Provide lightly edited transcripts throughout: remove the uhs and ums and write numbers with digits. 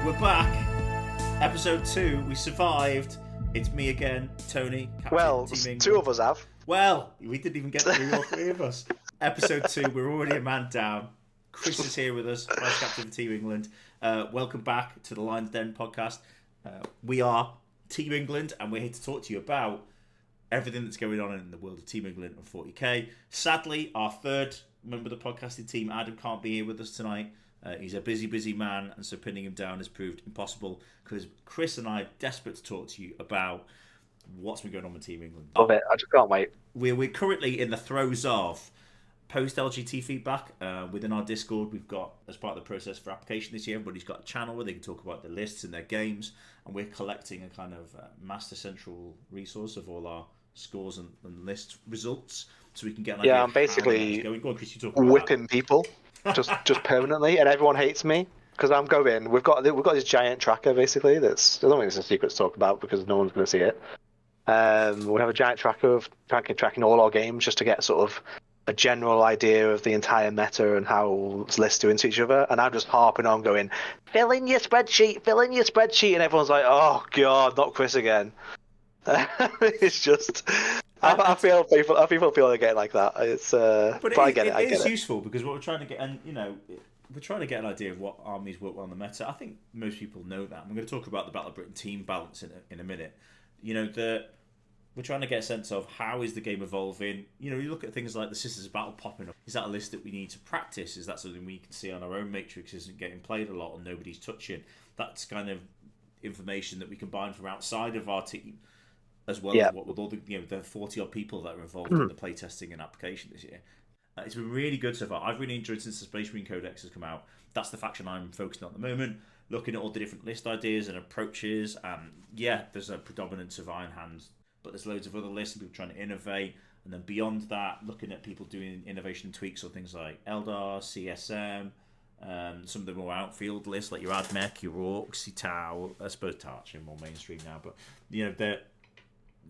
We're back. Episode 2. We survived. It's me again, Tony. Captain Well, Team England. two of us have. Well, we didn't even get through all three of us. Episode 2. We're already a man down. Chris is here with us, Vice Captain of Team England. Welcome back to the Lions Den podcast. We are Team England, and we're here to talk to you about everything that's going on in the world of Team England and 40k. Sadly, our third member of the podcasting team, Adam, can't be here with us tonight. He's a busy man, and so pinning him down has proved impossible because Chris and I are desperate to talk to you about what's been going on with Team England. Love it. I just can't wait. We're currently in the throes of post-LGT feedback. Within our Discord, we've got, as part of the process for application this year, everybody's got a channel where they can talk about the lists and their games, and we're collecting a kind of master central resource of all our scores and list results, so we can get an idea. Yeah, I'm basically Go on, Chris, you talk about whipping people just permanently, and everyone hates me because I'm going. We've got this giant tracker basically. I don't think it's a secret to talk about because no one's going to see it. We have a giant tracker of tracking all our games just to get sort of a general idea of the entire meta and how lists do into each other. And I'm just harping on, going, fill in your spreadsheet, and everyone's like, oh god, not Chris again. It's just. I feel people feel again like that. It's but I get it. I get it's it. useful because what we're trying to get, and we're trying to get an idea of what armies work well on the meta. I think most people know that. I'm going to talk about the Battle of Britain team balance in a minute. We're trying to get a sense of how is the game evolving. You look at things like the Sisters of Battle popping up. Is that a list that we need to practice? Is that something we can see on our own matrix isn't getting played a lot and nobody's touching? That's kind of information that we combine from outside of our team, as well as what with all the the 40 odd people that are involved in the playtesting and application this year. It's been really good so far. I've really enjoyed since the Space Marine Codex has come out. That's the faction I'm focusing on at the moment, looking at all the different list ideas and approaches. There's a predominance of Iron Hands, but there's loads of other lists and people trying to innovate. And then beyond that, looking at people doing innovation and tweaks on things like Eldar, CSM, some of the more outfield lists like your Admech, your Orcs, your Tau. I suppose Tau actually more mainstream now, but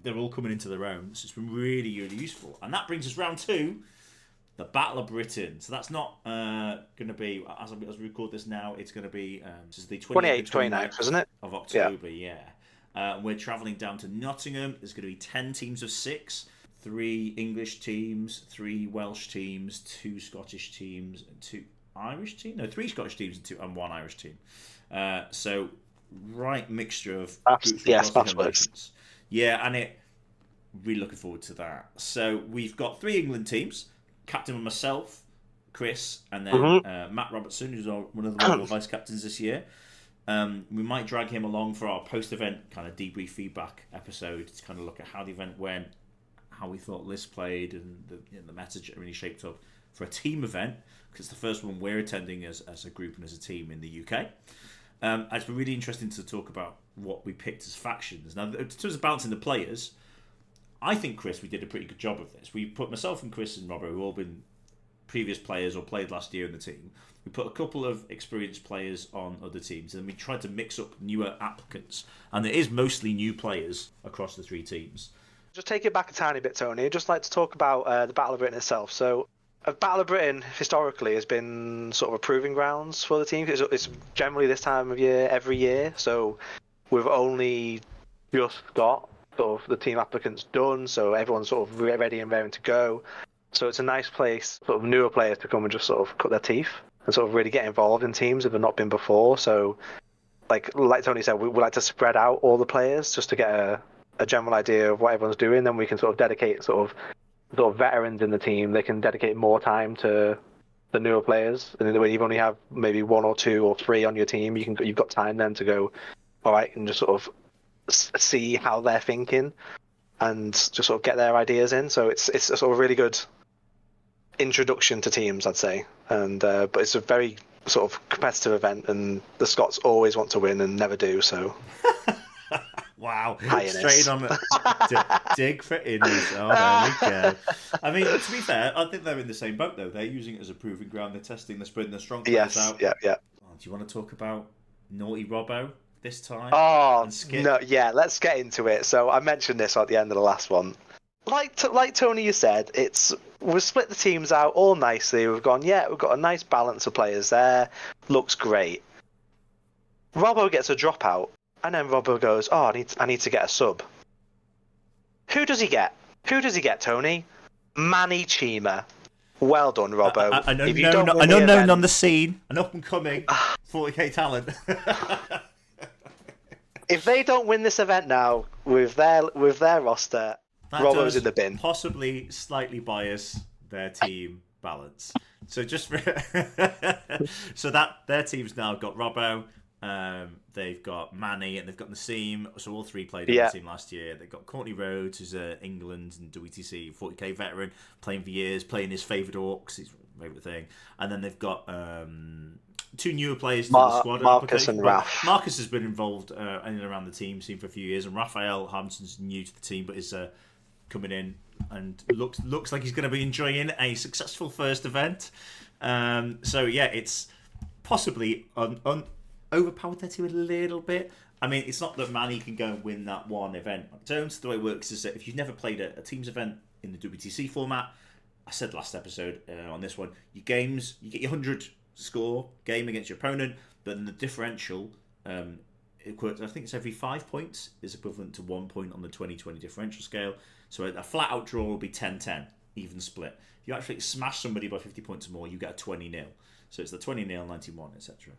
they're all coming into their own. So it's been really, really useful. And that brings us round to the Battle of Britain. So that's not going to be, as we record this now, it's going to be this is the 28th, 29th, isn't it? Of October, we're travelling down to Nottingham. There's going to be 10 teams of 6. 3 English teams, 3 Welsh teams, 2 Scottish teams, and 2 Irish teams? No, 3 Scottish teams and 1 Irish team. So, right mixture of groups. That works. Yeah, and really looking forward to that. So we've got 3 England teams, captain with myself, Chris, and then Matt Robertson, who's one of the Royal Vice Captains this year. We might drag him along for our post-event kind of debrief feedback episode to kind of look at how the event went, how we thought lists played, and the message really shaped up for a team event, because it's the first one we're attending as a group and as a team in the UK. It's been really interesting to talk about what we picked as factions. Now, in terms of balancing the players, I think, Chris, we did a pretty good job of this. We put myself and Chris and Robbo, who have all been previous players or played last year in the team. We put a couple of experienced players on other teams, and we tried to mix up newer applicants. And it is mostly new players across the 3 teams. Just take it back a tiny bit, Tony. I'd just like to talk about the Battle of Britain itself. So, Battle of Britain historically has been sort of a proving grounds for the team. It's generally this time of year every year. So we've only just got sort of the team applicants done, so everyone's sort of ready and raring to go. So it's a nice place, sort of newer players to come and just sort of cut their teeth and sort of really get involved in teams that have not been before. So, like Tony said, we like to spread out all the players just to get a general idea of what everyone's doing. Then we can sort of dedicate sort of veterans in the team. They can dedicate more time to the newer players, and when you only have maybe 1 or 2 or 3 on your team, you've got time then to go, all right, and just sort of see how they're thinking and just sort of get their ideas in. So it's a sort of really good introduction to teams, I'd say. And but it's a very sort of competitive event, and the Scots always want to win and never do. So. Wow, Highness. Straight on dig for Innes. Oh, there we go. I mean, to be fair, I think they're in the same boat, though. They're using it as a proving ground. They're testing, they're spreading their strong players out. Yeah. Oh, do you want to talk about Naughty Robbo this time? Oh, no, yeah, let's get into it. So I mentioned this at the end of the last one. Like Tony, you said, we've split the teams out all nicely. We've got a nice balance of players there. Looks great. Robbo gets a dropout, and then Robbo goes, "Oh, I need to get a sub." Who does he get? Who does he get, Tony? Manny Chima. Well done, Robbo. I know, if you no, don't no, win I know the known event, on the scene, an up and coming 40k talent. if they don't win this event now with their roster, That Robbo's does in the bin. possibly slightly bias their team balance. So just for so that their team's now got Robbo, they've got Manny, and they've got Nassim. So all three played on the team last year. They've got Courtney Rhodes, who's England and WTC 40k veteran, playing for years, playing his favourite orcs, his favourite thing. And then they've got two newer players to the squad. Marcus and Raf. Marcus has been involved in and around the team scene for a few years, and Raphael Harmson's new to the team, but is coming in and looks like he's going to be enjoying a successful first event. So yeah, it's possibly overpowered their team a little bit. I mean, it's not that Manny can go and win that one event on its own. So the way it works is that if you've never played a teams event in the WTC format, I said last episode on this one, you get your 100 score game against your opponent, but then the differential, it works, I think it's every 5 points is equivalent to 1 point on the 20-20 differential scale. So a flat out draw will be 10-10, even split. If you actually smash somebody by 50 points or more, you get a 20-0. So it's the 20-0, 91, etc.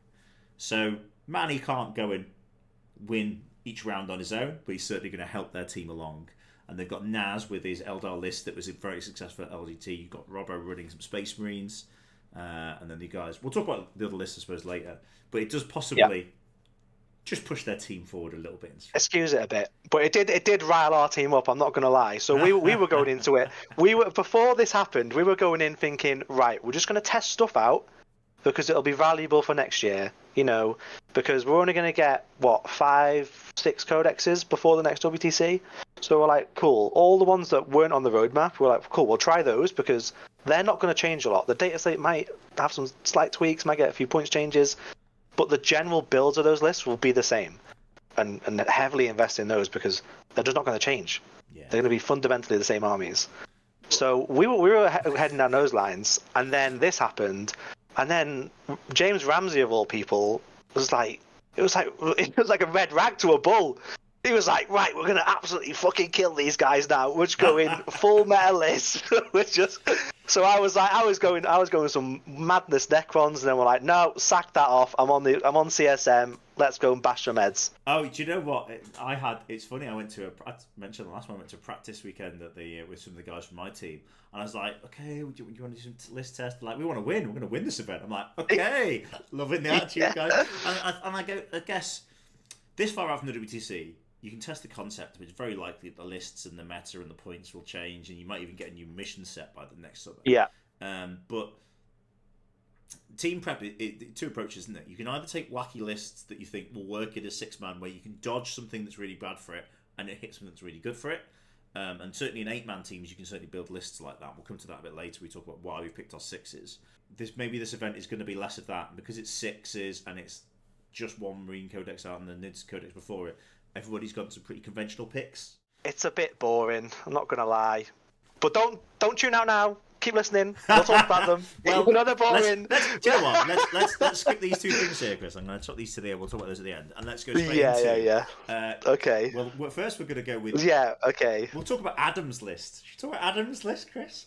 So Manny can't go and win each round on his own, but he's certainly going to help their team along. And they've got Naz with his Eldar list that was very successful at LGT. You've got Robbo running some Space Marines. And then the guys... We'll talk about the other list, I suppose, later. But it does possibly just push their team forward a little bit. Excuse it a bit. But it did rile our team up, I'm not going to lie. So we were going into it. Before this happened, we were going in thinking, right, we're just going to test stuff out because it'll be valuable for next year. You know, because we're only going to get, 5, 6 codexes before the next WTC. So we're like, cool. All the ones that weren't on the roadmap, we're like, cool, we'll try those because they're not going to change a lot. The data slate might have some slight tweaks, might get a few points changes, but the general builds of those lists will be the same. And heavily invest in those because they're just not going to change. Yeah. They're going to be fundamentally the same armies. So we were heading down those lines, and then this happened. And then James Ramsey, of all people, was like, it was like a red rag to a bull. He was like, right, we're gonna absolutely fucking kill these guys now. We're just going full meta list. So I was going some madness Necrons, and then we're like, no, sack that off. I'm on CSM. Let's go and bash some heads. Oh, do you know what? It's funny. I mentioned the last one. I went to a practice weekend with some of the guys from my team, and I was like, okay, do you want to do some list test? Like, we want to win. We're going to win this event. I'm like, okay, loving the attitude, guys. And I go, I guess this far out from the WTC, you can test the concept, but it's very likely that the lists and the meta and the points will change, and you might even get a new mission set by the next summer. Yeah. But team prep, two approaches, isn't it? You can either take wacky lists that you think will work in a 6-man, where you can dodge something that's really bad for it, and it hits something that's really good for it. And certainly in 8-man teams, you can certainly build lists like that. We'll come to that a bit later. We talk about why we picked our 6s. Maybe this event is going to be less of that, and because it's 6s and it's just one Marine Codex out and the NIDS Codex before it, everybody's got some pretty conventional picks. It's a bit boring, I'm not going to lie. But don't tune out now. Keep listening. We'll talk about them. Well, you know they're boring. Do you know what? Let's skip these two things here, Chris. I'm going to chuck these to the end. We'll talk about those at the end. And let's go straight into... Okay. Well, first we're going to go with... Yeah, okay. We'll talk about Adam's list. Should we talk about Adam's list, Chris?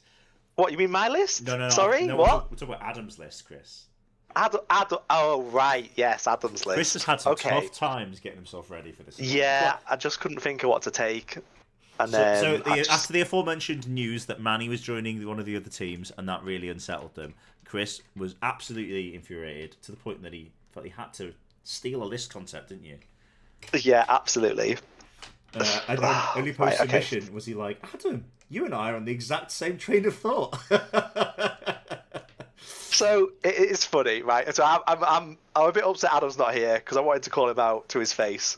What, you mean my list? No. Sorry, no, what? We'll talk about Adam's list, Chris. Oh, right, yes, Adam's list. Chris has had some tough times getting himself ready for this. Yeah, I just couldn't think of what to take. And then after the aforementioned news that Manny was joining one of the other teams, and that really unsettled them, Chris was absolutely infuriated to the point that he felt he had to steal a list concept, didn't you? Yeah, absolutely. And then only post submission was he like, Adam, you and I are on the exact same train of thought. So it's funny, right? So I'm a bit upset Adam's not here because I wanted to call him out to his face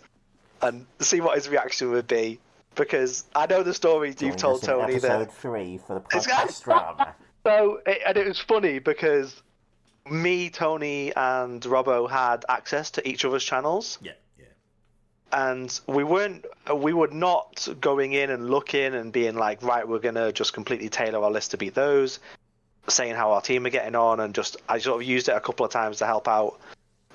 and see what his reaction would be. Because I know the story you've told Tony that episode 3 for the podcast drama. So it was funny because me, Tony, and Robbo had access to each other's channels. Yeah. And we were not going in and looking and being like, right, we're gonna just completely tailor our list to beat those, saying how our team are getting on, and I sort of used it a couple of times to help out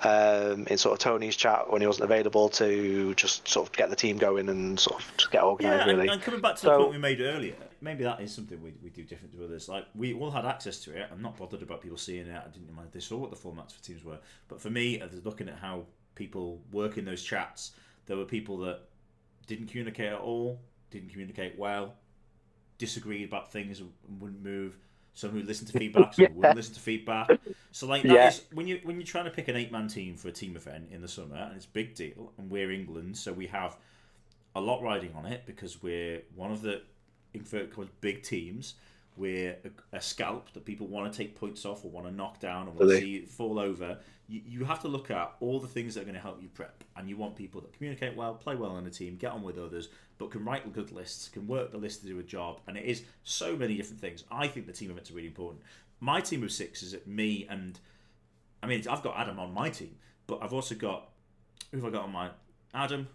in sort of Tony's chat when he wasn't available to just sort of get the team going and sort of just get organised, really. And coming back to the point we made earlier, maybe that is something we do different to others. Like, we all had access to it. I'm not bothered about people seeing it. I didn't mind. They saw what the formats for teams were. But for me, looking at how people work in those chats, there were people that didn't communicate at all, didn't communicate well, disagreed about things and wouldn't move. Some who listened to feedback, some who wouldn't listen to feedback. So like that is when you're trying to pick an 8-man team for a team event in the summer, and it's a big deal, and we're England, so we have a lot riding on it because we're one of the inverted commas big teams. We're a scalp that people want to take points off or want to knock down or want to see it fall over. You have to look at all the things that are going to help you prep, and you want people that communicate well, play well in a team, get on with others, but can write good lists, can work the list to do a job, and it is so many different things. I think the team events are really important. My team of 6 is me and, I mean, I've got Adam on my team, but I've also got, who have I got on mine? Adam,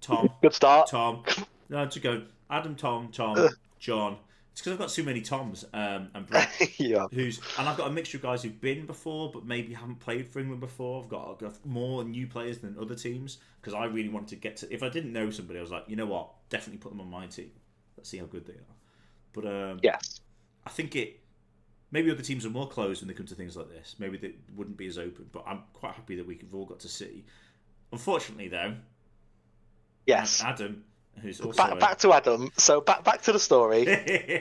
Tom. Good start. Tom. No, to go. Adam, Tom, John. It's because I've got so many Toms and Brett, yeah. And I've got a mixture of guys who've been before but maybe haven't played for England before. I've got more new players than other teams because I really wanted to get to. If I didn't know somebody, I was like, you know what, definitely put them on my team. Let's see how good they are. But yes, I think maybe other teams are more closed when they come to things like this. Maybe they wouldn't be as open. But I'm quite happy that we've all got to see. Unfortunately, though, yes, Adam. Who's also back to Adam. So back to the story.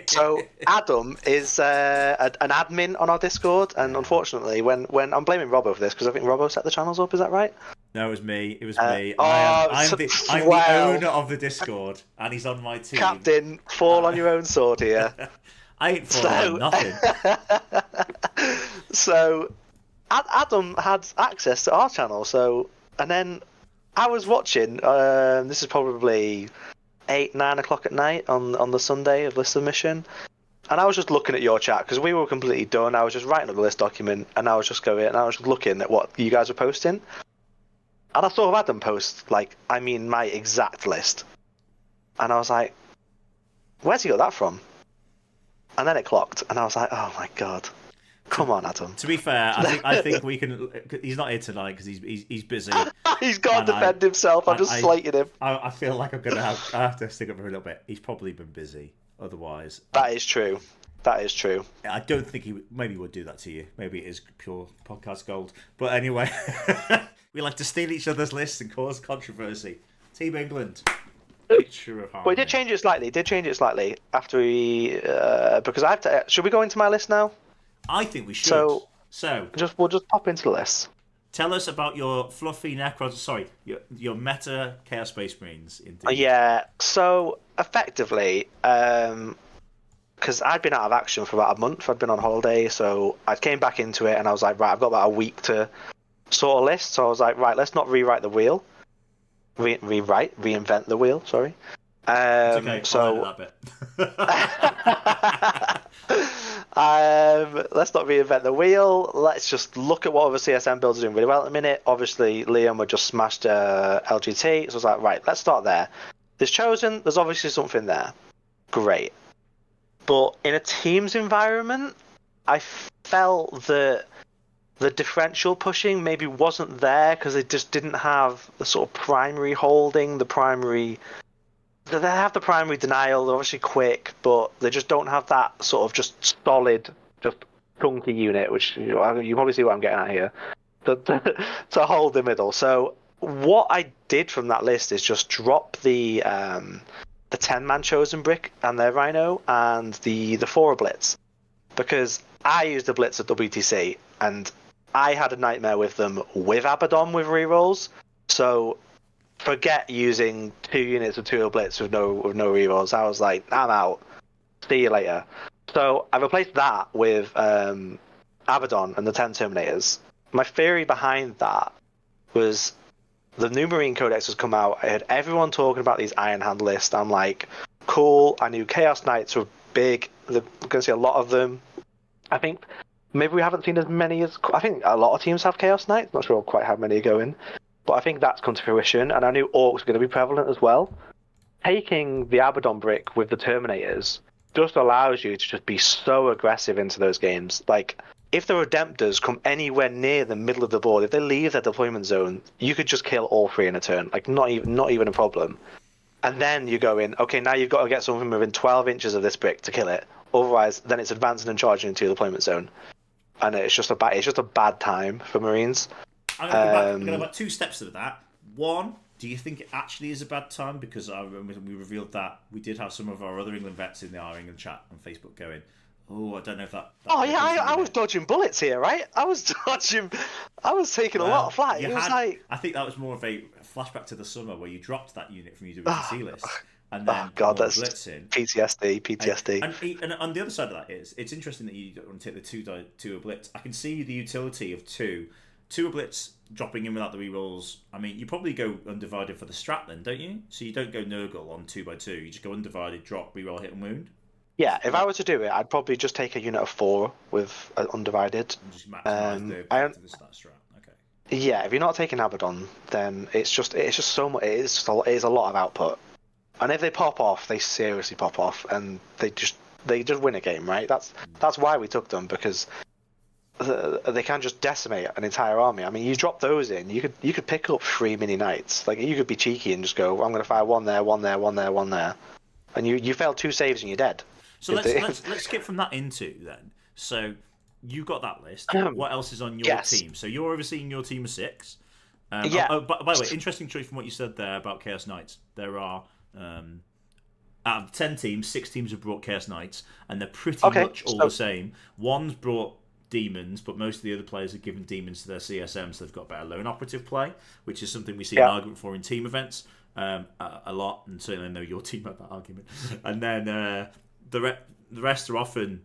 So Adam is an admin on our Discord, and unfortunately, when I'm blaming Robbo for this because I think Robbo set the channels up. Is that right? No, it was me. It was me. I'm the owner of the Discord, and he's on my team. Captain, fall on your own sword here. I ain't falling on nothing. So Adam had access to our channel. And then I was watching. This is probably 8-9 o'clock at night on the Sunday of list submission, and I was just looking at your chat because we were completely done. I was just writing up the list document, and I was just looking at what you guys were posting, and I saw Adam post my exact list, and I was like, "Where's he got that from?" And then it clocked, and I was like, "Oh my god." Come on, Adam. To be fair, I think we can. He's not here tonight because he's busy. He's got to defend himself. I'm just slating him. I feel like I have to stick up for a little bit. He's probably been busy. Otherwise, that is true. That is true. I don't think maybe would do that to you. Maybe it is pure podcast gold. But anyway, we like to steal each other's lists and cause controversy. Team England. But he did change it slightly. After he because I have to. Should we go into my list now? I think we should. So we'll just pop into the list. Tell us about your fluffy Necrons. Sorry, your meta Chaos Space Marines. Indeed. Yeah. So effectively, because I'd been out of action for about a month. I'd been on holiday, so I came back into it, and I was like, right, I've got about a week to sort a list. So I was like, right, let's not reinvent the wheel. Sorry. It's okay. So that bit. Let's not reinvent the wheel. Let's just look at what other CSM builds are doing really well at the minute. Obviously, Liam had just smashed LGT, so I was like, right, let's start there. There's Chosen, there's obviously something there. Great. But in a team's environment, I felt that the differential pushing maybe wasn't there because they just didn't have the sort of primary holding, they have the primary denial. They're obviously quick, but they just don't have that sort of just solid, just chunky unit, which you probably see what I'm getting at here, to hold the middle. So what I did from that list is just drop the 10-man Chosen Brick and their Rhino and the 4 Blitz, because I used the Blitz at WTC and I had a nightmare with them with Abaddon with rerolls. So forget using 2 units of 2 Blitz with no rerolls. I was like, I'm out. See you later. So I replaced that with Abaddon and the 10 Terminators. My theory behind that was the new Marine Codex has come out. I had everyone talking about these Iron Hand lists. I'm like, cool. I knew Chaos Knights were big. We're going to see a lot of them. I think maybe we haven't seen as many as... I think a lot of teams have Chaos Knights. Not sure quite how many are going. But I think that's come to fruition, and I knew Orcs were going to be prevalent as well. Taking the Abaddon brick with the Terminators just allows you to just be so aggressive into those games. Like, if the Redemptors come anywhere near the middle of the board, if they leave their deployment zone, you could just kill all 3 in a turn. Like, not even a problem. And then you go in, okay, now you've got to get something within 12 inches of this brick to kill it. Otherwise, then it's advancing and charging into your deployment zone. And it's just a bad time for Marines. I'm going to go back 2 steps to that. One, do you think it actually is a bad time? Because I remember we revealed that we did have some of our other England vets in our England chat on Facebook going, oh, I don't know if that oh yeah, I was dodging bullets here, right? I was taking a lot of flight. It was like, I think that was more of a flashback to the summer where you dropped that unit from your WTC list and then that's blitzing. PTSD. And on the other side of that is, it's interesting that you don't want to take the two a blitz. I can see the utility of two a blitz dropping in without the rerolls. I mean, you probably go undivided for the strat then, don't you? So you don't go Nurgle on 2x2. You just go undivided, drop, reroll, hit and wound. Yeah, if I were to do it, I'd probably just take a unit of 4 with undivided. And just maximise the effect of the stat strat. Okay. Yeah, if you're not taking Abaddon, then it's just so much. It is a lot of output. And if they pop off, they seriously pop off, and they just win a game, right? That's why we took them, because they can just decimate an entire army. I mean, you drop those in, you could pick up 3 mini knights. Like, you could be cheeky and just go, I'm going to fire 1 there, 1 there, 1 there, 1 there, and you failed 2 saves and you're dead. So let's skip from that into then. So you got that list. What else is on your team? So you're overseeing your team of 6. Yeah. By the way, interesting choice from what you said there about Chaos Knights. There are out of 10 teams, 6 teams have brought Chaos Knights, and they're pretty much all the same. One's brought demons, but most of the other players have given demons to their CSM, so they've got better lone operative play, which is something we see an argument for in team events a lot, and certainly I know your team had that argument. And then the rest are often,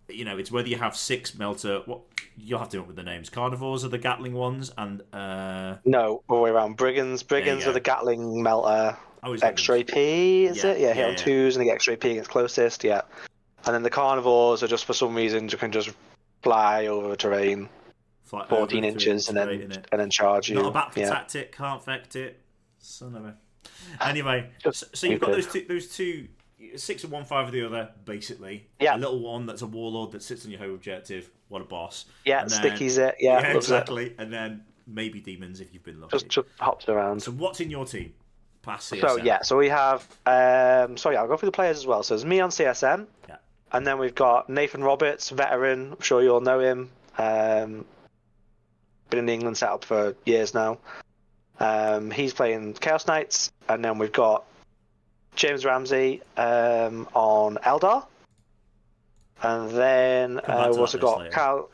it's whether you have 6 melter. What you'll have to come up with the names. Carnivores are the Gatling ones, and no, all the way around. Brigands are the Gatling melter. Extra AP, is it? Yeah, hit on 2s and they get extra AP against closest. Yeah, and then the Carnivores are just, for some reason, you can just fly over terrain, 14 inches, and then charge you. Not a battle tactic, can't affect it. Son of a. Anyway, so you've got those two. 6 of one, 5 of the other, basically. Yeah. A little one that's a warlord that sits on your home objective. What a boss. Yeah, and stickies it. Yeah, exactly. It. And then maybe demons if you've been lucky. Just hops around. So what's in your team? Past CSM. So we have. I'll go through the players as well. So there's me on CSM. Yeah. And then we've got Nathan Roberts, veteran. I'm sure you all know him. Been in the England setup for years now. He's playing Chaos Knights, and then we've got James Ramsey on Eldar, and then we've also got Cal.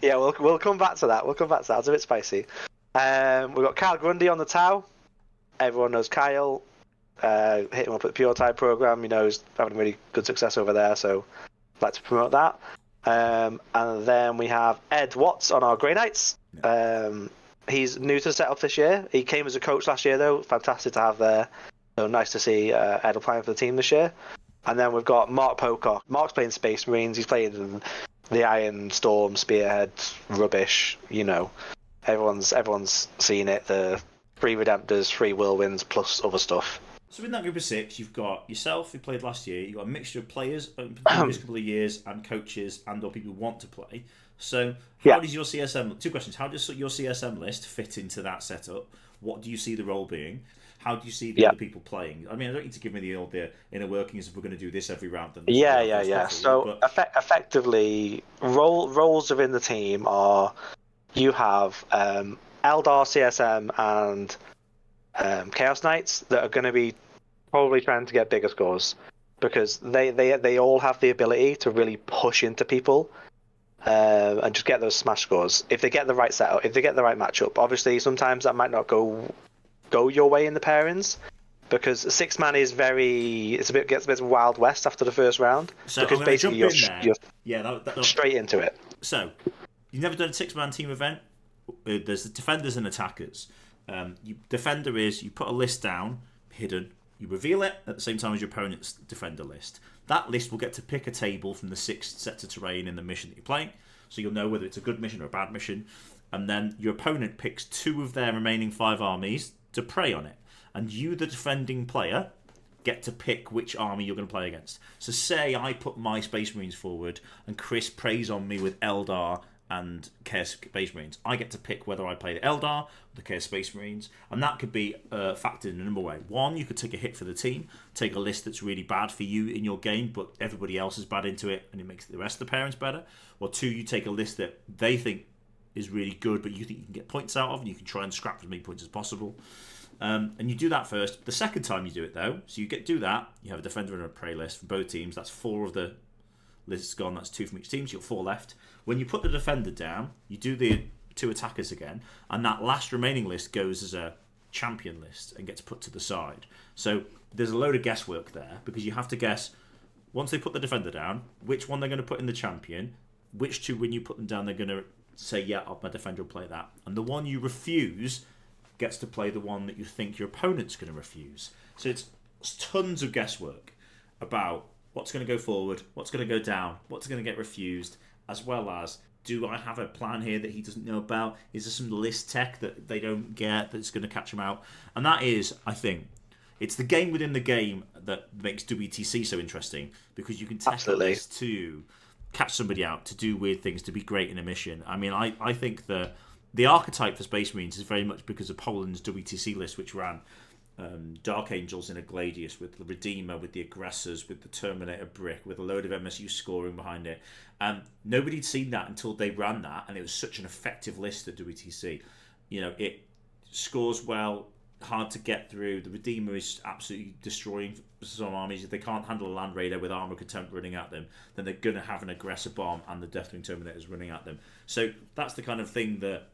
Yeah, we'll come back to that. It's a bit spicy. We've got Kyle Grundy on the Tau. Everyone knows Kyle. Hit him up at the Pure Tide program. He's having really good success over there, so I'd like to promote that. And then we have Ed Watts on our Grey Knights. He's new to the setup this year. He came as a coach last year, though. Fantastic to have there. So nice to see Ed applying for the team this year. And then we've got Mark Pocock. Mark's playing Space Marines. He's playing the Iron Storm, Spearhead, rubbish. Everyone's seen it. The 3 Redemptors, 3 Whirlwinds, plus other stuff. So in that group of 6, you've got yourself, who played last year. You've got a mixture of players over the previous couple of years, and coaches, and/or people who want to play. So how does your CSM... 2 questions. How does your CSM list fit into that setup? What do you see the role being? How do you see the other people playing? I mean, I don't need to give me the inner workings if we're going to do this every round. Yeah. So effectively, roles within the team are you have Eldar, CSM, and Chaos Knights that are going to be probably trying to get bigger scores because they all have the ability to really push into people and just get those smash scores if they get the right setup, if they get the right matchup. Obviously, sometimes that might not go your way in the pairings because 6-man is gets a bit wild west after the first round. So because basically you're straight into it. So you've never done a 6-man team event. There's the defenders and attackers. Defender is you put a list down hidden, you reveal it at the same time as your opponent's defender list. That list will get to pick a table from the 6 sets of terrain in the mission that you're playing, so you'll know whether it's a good mission or a bad mission. And then your opponent picks 2 of their remaining 5 armies to prey on it. And you, the defending player, get to pick which army you're going to play against. So say I put my Space Marines forward and Chris preys on me with Eldar and Chaos Space Marines. I get to pick whether I play the Eldar or the Chaos Space Marines, and that could be factored in a number of ways. One, you could take a hit for the team, take a list that's really bad for you in your game, but everybody else is bad into it, and it makes the rest of the parents better. Or two, you take a list that they think is really good, but you think you can get points out of, and you can try and scrap as many points as possible. And you do that first. The second time you do it, though, so you do that, you have a defender and a prey list for both teams. That's 4 of the lists gone. That's 2 from each team, so you've got 4 left. When you put the defender down, you do the 2 attackers again, and that last remaining list goes as a champion list and gets put to the side. So there's a load of guesswork there, because you have to guess, once they put the defender down, which one they're going to put in the champion, which 2, when you put them down, they're going to say, yeah, my defender will play that. And the one you refuse gets to play the one that you think your opponent's going to refuse. So it's tons of guesswork about what's going to go forward, what's going to go down, what's going to get refused, as well as, do I have a plan here that he doesn't know about? Is there some list tech that they don't get that's going to catch him out? And that is, I think, it's the game within the game that makes WTC so interesting, because you can tech a list to catch somebody out, to do weird things, to be great in a mission. I mean, I think that the archetype for Space Marines is very much because of Poland's WTC list, which ran Dark Angels in a Gladius, with the Redeemer, with the Aggressors, with the Terminator Brick, with a load of MSU scoring behind it. Nobody'd seen that until they ran that, and it was such an effective list at WTC. You know, it scores well, hard to get through. The Redeemer is absolutely destroying some armies. If they can't handle a Land Raider with Armor Contempt running at them, then they're going to have an Aggressor Bomb and the Deathwing Terminators running at them. So that's the kind of thing that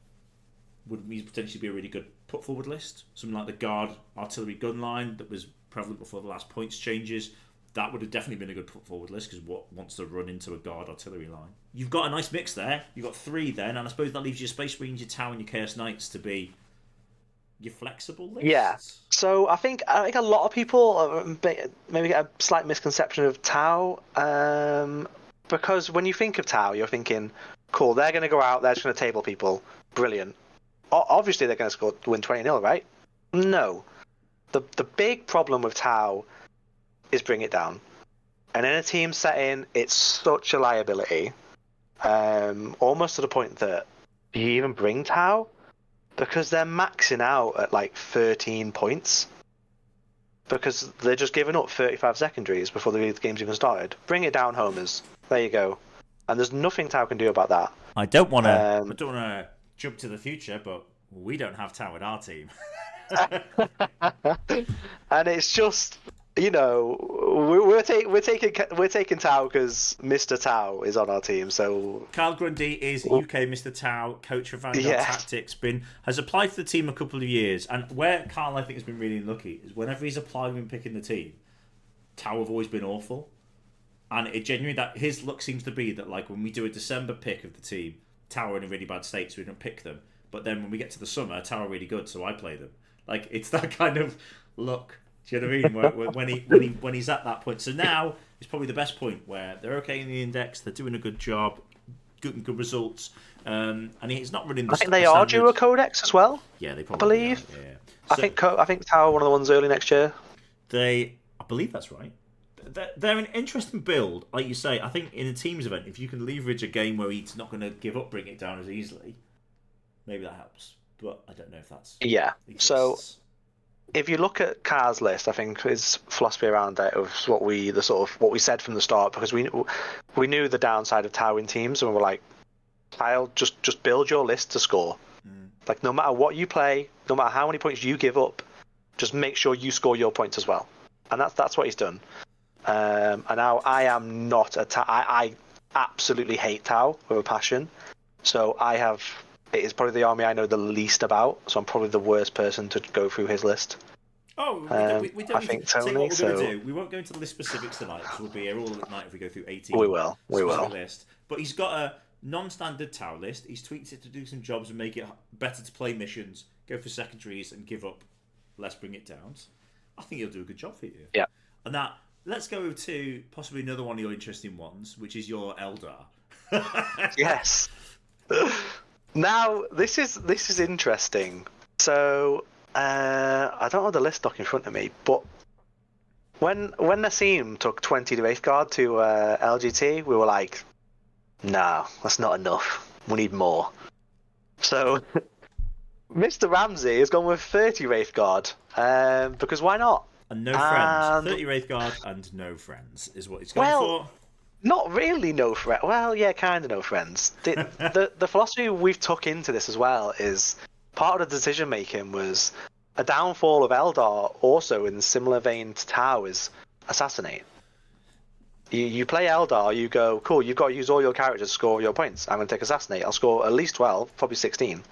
would potentially be a really good put forward list. Something like the Guard artillery gun line that was prevalent before the last points changes. That would have definitely been a good put forward list, because what wants to run into a Guard artillery line? You've got a nice mix there. You've got 3 then, and I suppose that leaves your Space Marines, your Tau, and your Chaos Knights to be your flexible list. Yeah. So I think a lot of people maybe get a slight misconception of Tau, because when you think of Tau, you're thinking, cool, they're going to go out, they're just going to table people. Brilliant. Obviously, they're going to win 20-0, right? No. The big problem with Tau is bring it down. And in a team setting, it's such a liability. Almost to the point that, do you even bring Tau? Because they're maxing out at like 13 points. Because they're just giving up 35 secondaries before the game's even started. Bring it down, homers. There you go. And there's nothing Tau can do about that. I don't want to jump to the future, but we don't have Tau in our team. And it's just, you know, we're taking Tau because Mr. Tau is on our team. So Carl Grundy is UK Mr. Tau, coach for Vanguard Tactics. Has applied for the team a couple of years, and where Carl, I think, has been really lucky is whenever he's applied when picking the team, Tau have always been awful. And it genuinely, that his luck seems to be that, like, when we do a December pick of the team, Tau are in a really bad state, so we don't pick them. But then when we get to the summer, Tau are really good, so I play them. Like, it's that kind of luck. Do you know what I mean? When he's at that point. So now is probably the best point where they're okay in the index, they're doing a good job, good results, and he's not running. I think they are due a Codex as well. Yeah, they probably. I believe. Are, yeah. I think Tau are one of the ones early next year. I believe that's right. They're an interesting build, like you say. I think in a teams event, if you can leverage a game where he's not going to give up, bring it down as easily, maybe that helps. But I don't know if that's exists. So if you look at Car's list, I think his philosophy around it was what we said from the start, because we knew the downside of Tau in teams, and we were like, Kyle, just build your list to score. Like, no matter what you play, no matter how many points you give up, just make sure you score your points as well. And that's what he's done. And now I am not a Tau. I absolutely hate Tau with a passion. So it is probably the army I know the least about. So I'm probably the worst person to go through his list. Oh, we don't. I think Tony. What we're going to do. We won't go into the list specifics tonight, because we'll be here all night if we go through 18. We will. List. But he's got a non-standard Tau list. He's tweaked it to do some jobs and make it better to play missions, go for secondaries, and give up less bring it downs. I think he'll do a good job for you. Yeah. And that. Let's go to possibly another one of your interesting ones, which is your Eldar. Yes. Now this is interesting. So I don't have the list doc in front of me, but When Nassim took 20 to Wraithguard to LGT, we were like, no, that's not enough. We need more. So Mr. Ramsey has gone with 30 Wraithguard, because why not? And no friends. 30 Wraithguard and no friends is what he's going for. Not really no friends. Well, yeah, kind of no friends. The philosophy we've took into this as well is part of the decision making was a downfall of Eldar, also in similar vein to Tau, is assassinate. You play Eldar, you go, cool, you've got to use all your characters to score your points. I'm going to take assassinate. I'll score at least 12, probably 16,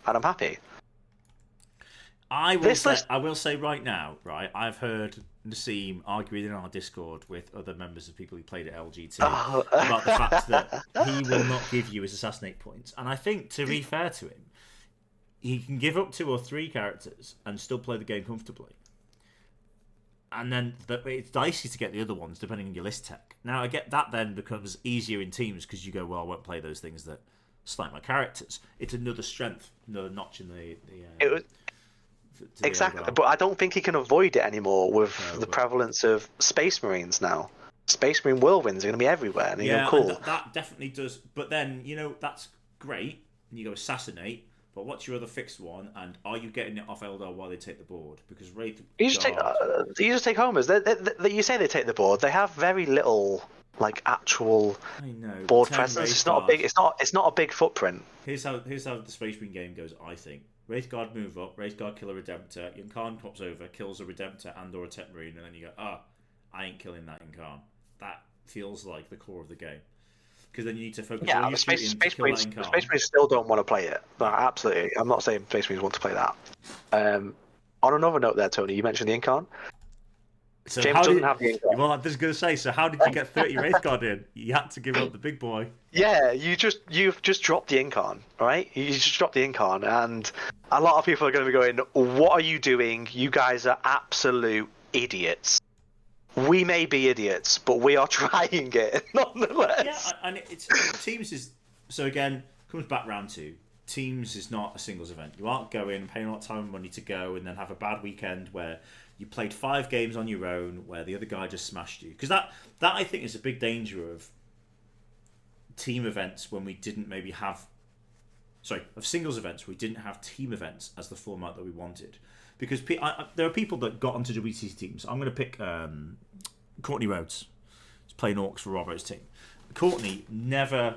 and I'm happy. I will say right now, right, I've heard Nassim arguing in our Discord with other members of people who played at LGT about the fact that he will not give you his assassinate points. And I think, to be fair to him, he can give up 2 or 3 characters and still play the game comfortably. And then it's dicey to get the other ones depending on your list tech. Now, I get that then becomes easier in teams because you go, well, I won't play those things that slight my characters. It's another strength, another notch in the exactly, but I don't think he can avoid it anymore with the prevalence of Space Marines now. Space Marine whirlwinds are going to be everywhere. And yeah, cool. That definitely does. But then, that's great. And you go assassinate. But what's your other fixed one? And are you getting it off Eldar while they take the board? Because Wraith... You just take homers. You say they take the board. They have very little actual board presence. It's not a big. It's not a big footprint. Here's how the Space Marine game goes. I think Wraithguard move up. Wraithguard kill a Redemptor. Incarn pops over, kills a Redemptor and or a Tech Marine, and then you go, I ain't killing that Incarn. That feels like the core of the game. Because then you need to focus. Yeah, the Space Marines still don't want to play it. No, absolutely. I'm not saying Space Marines want to play that. On another note, there, Tony, you mentioned the Incarn. So James doesn't have the Incarn. Well, I was going to say. So how did you get 30 Wraithguard in? You had to give up the big boy. Yeah, you've just dropped the Incarn, right? You just dropped the Incarn, and a lot of people are going to be going, "What are you doing? You guys are absolute idiots." We may be idiots, but we are trying it nonetheless. Yeah, and it's teams is so again comes back round to teams is not a singles event. You aren't going paying a lot of time and money to go and then have a bad weekend where you played 5 games on your own where the other guy just smashed you. Because that I think is a big danger of team events when we didn't maybe have of singles events we didn't have team events as the format that we wanted. Because there are people that got onto WTC teams. I'm going to pick Courtney Rhodes. He's playing Orcs for Robo's team. Courtney never...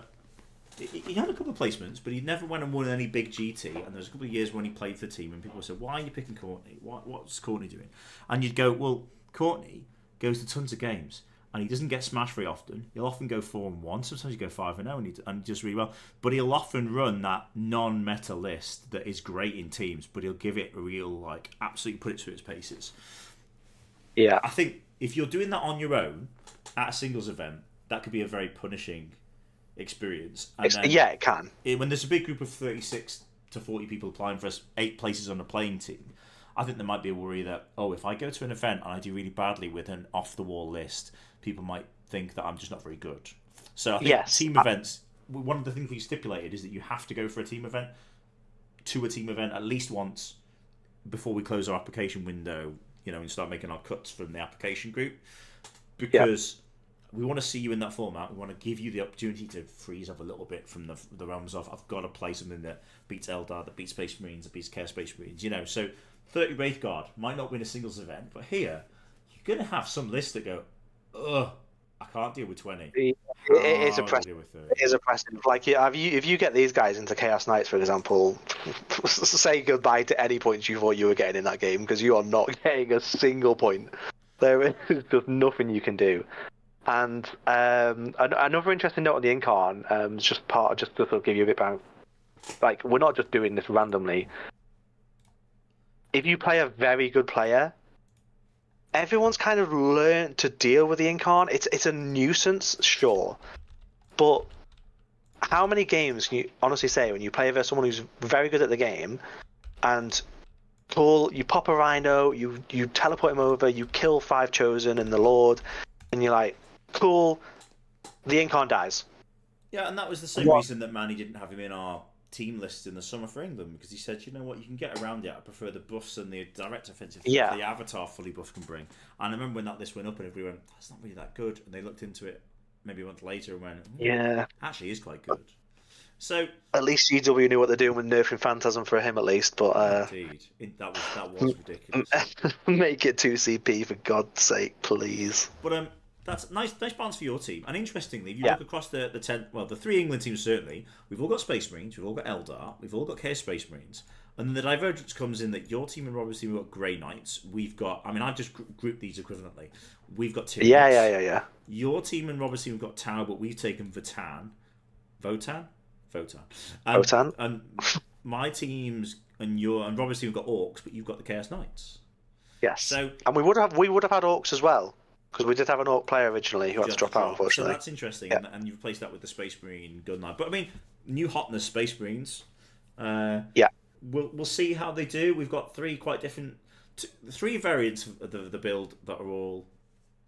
He had a couple of placements, but he never went and won any big GT. And there was a couple of years when he played for the team, and people said, why are you picking Courtney? What's Courtney doing? And you'd go, well, Courtney goes to tons of games. And he doesn't get smashed very often. He'll often go 4-1. Sometimes you go 5-0 and he does really well. But he'll often run that non-meta list that is great in teams, but he'll give it a real, absolutely put it through its paces. Yeah. I think if you're doing that on your own at a singles event, that could be a very punishing experience. And yeah, it can. When there's a big group of 36 to 40 people applying for 8 places on a playing team, I think there might be a worry that, if I go to an event and I do really badly with an off-the-wall list, people might think that I'm just not very good. So I think team events, one of the things we stipulated is that you have to go for a team event, at least once before we close our application window, and start making our cuts from the application group. Because we want to see you in that format. We want to give you the opportunity to freeze up a little bit from the realms of, I've got to play something that beats Eldar, that beats Space Marines, that beats Chaos Space Marines, So 30 Wraithguard might not win a singles event, but here, you're going to have some lists that go, ugh, I can't deal with 20. It is oppressive. It is oppressive. If you get these guys into Chaos Knights, for example, say goodbye to any points you thought you were getting in that game because you are not getting a single point. There is just nothing you can do. And another interesting note on the Incarn, just to sort of give you a bit about, we're not just doing this randomly. If you play a very good player, everyone's kind of learned to deal with the Incarn. It's a nuisance, sure, but how many games can you honestly say when you play versus someone who's very good at the game, and you pop a Rhino, you teleport him over, you kill 5 Chosen and the Lord, and you're like, cool, the Incarn dies. Yeah, and that was the same reason that Manny didn't have him in our team lists in the summer for England because he said, you know what, you can get around it. I prefer the buffs and the direct offensive the avatar fully buff can bring. And I remember when that list went up and everyone went, that's not really that good. And they looked into it maybe a month later and went, actually is quite good. So at least GW knew what they're doing with nerfing Phantasm for him at least. But indeed, that was ridiculous. Make it 2 CP for God's sake, please. But that's nice balance for your team. And interestingly, if you look across the 3 England teams certainly, we've all got Space Marines, we've all got Eldar, we've all got Chaos Space Marines, and then the divergence comes in that your team and Robert's team have got Grey Knights. We've got, I've just grouped these equivalently. We've got Tyranids. Yeah. Your team and Robert's team have got Tau, but we've taken Votan. And my teams and Robert's team have got Orcs, but you've got the Chaos Knights. Yes. So and we would have had Orcs as well. Because we did have an Orc player originally who had to drop out, unfortunately. So that's interesting, and you've replaced that with the Space Marine Gun Knight. But I mean, new hotness Space Marines. We'll see how they do. We've got 3 quite different, 3 variants of the build that are all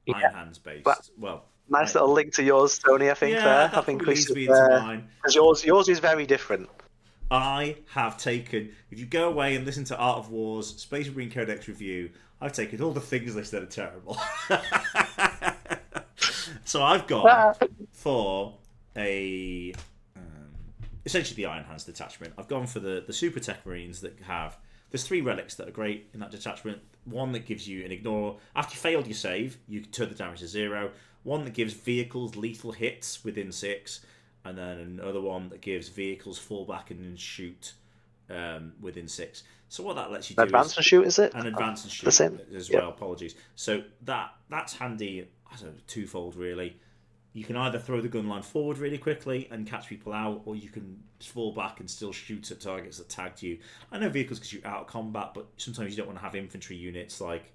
Iron Hands based. But, nice little link to yours, Tony. I think there. I think we should. Because yours is very different. I have taken. If you go away and listen to Art of War's Space Marine Codex review, I've taken all the things listed that are terrible. So I've gone for essentially the Iron Hands detachment. I've gone for the Super Tech Marines that have. There's 3 relics that are great in that detachment. One that gives you an ignore. After you failed your save, you can turn the damage to 0. One that gives vehicles lethal hits within 6. And then another one that gives vehicles fall back and shoot within 6. So what that lets you do advance and shoot, is it? And advance and shoot the same as well. Apologies. So that's handy. I don't know, twofold really. You can either throw the gun line forward really quickly and catch people out, or you can fall back and still shoot at targets that tagged you. I know vehicles can shoot out of combat, but sometimes you don't want to have infantry units like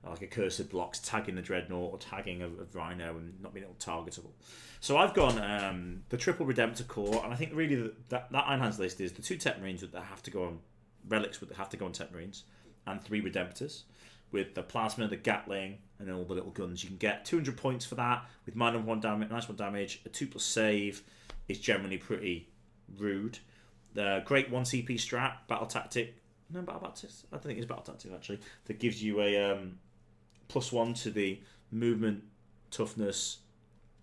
a Cursed Blocks tagging the Dreadnought or tagging a Rhino and not being able to targetable. So I've gone the triple Redemptor core, and I think really that Iron Hands list is the 2 Tech Marines that have to go on relics that have to go on Tech Marines, and 3 Redemptors with the Plasma, the Gatling, and all the little guns. You can get 200 points for that with -1 damage, -1 damage, a 2+ save. Is generally pretty rude. The great 1 CP strat, Battle Tactic. No, Battle Tactics. I don't think it's Battle Tactic actually. That gives you a +1 to the movement, toughness,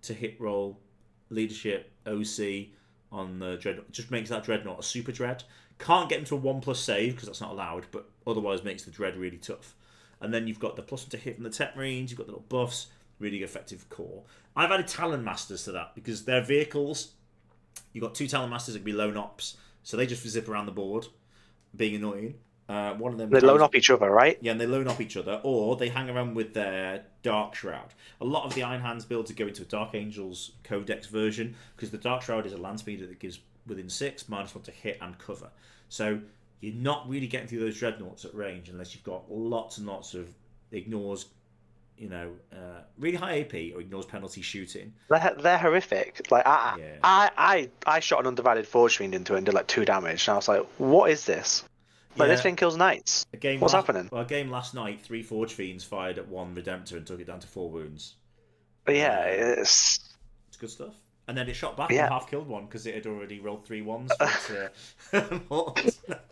to hit roll, leadership, OC on the Dreadnought. Just makes that Dreadnought a super Dread. Can't get into a 1+ save because that's not allowed, but otherwise makes the Dread really tough. And then you've got the +1 to hit from the Tech Marines, you've got the little buffs, really effective core. I've added Talon Masters to that because they're vehicles. You've got 2 Talon Masters that can be lone ops, so they just zip around the board, being annoying. One of them they loan up each other, right? Yeah, and they loan up each other, or they hang around with their Dark Shroud. A lot of the Iron Hands builds go into a Dark Angels Codex version because the Dark Shroud is a land speeder that gives within 6 -1 to hit and cover. So you're not really getting through those Dreadnoughts at range unless you've got lots and lots of ignores, really high AP or ignores penalty shooting. They're horrific. Like I shot an Undivided Forge Fiend into it and did like 2 damage, and I was like, what is this? Like this thing kills knights. What's happening? Well, a game last night, 3 Forge Fiends fired at 1 Redemptor and took it down to 4 wounds. But yeah, it's good stuff. And then it shot back and half killed one because it had already rolled 3 ones.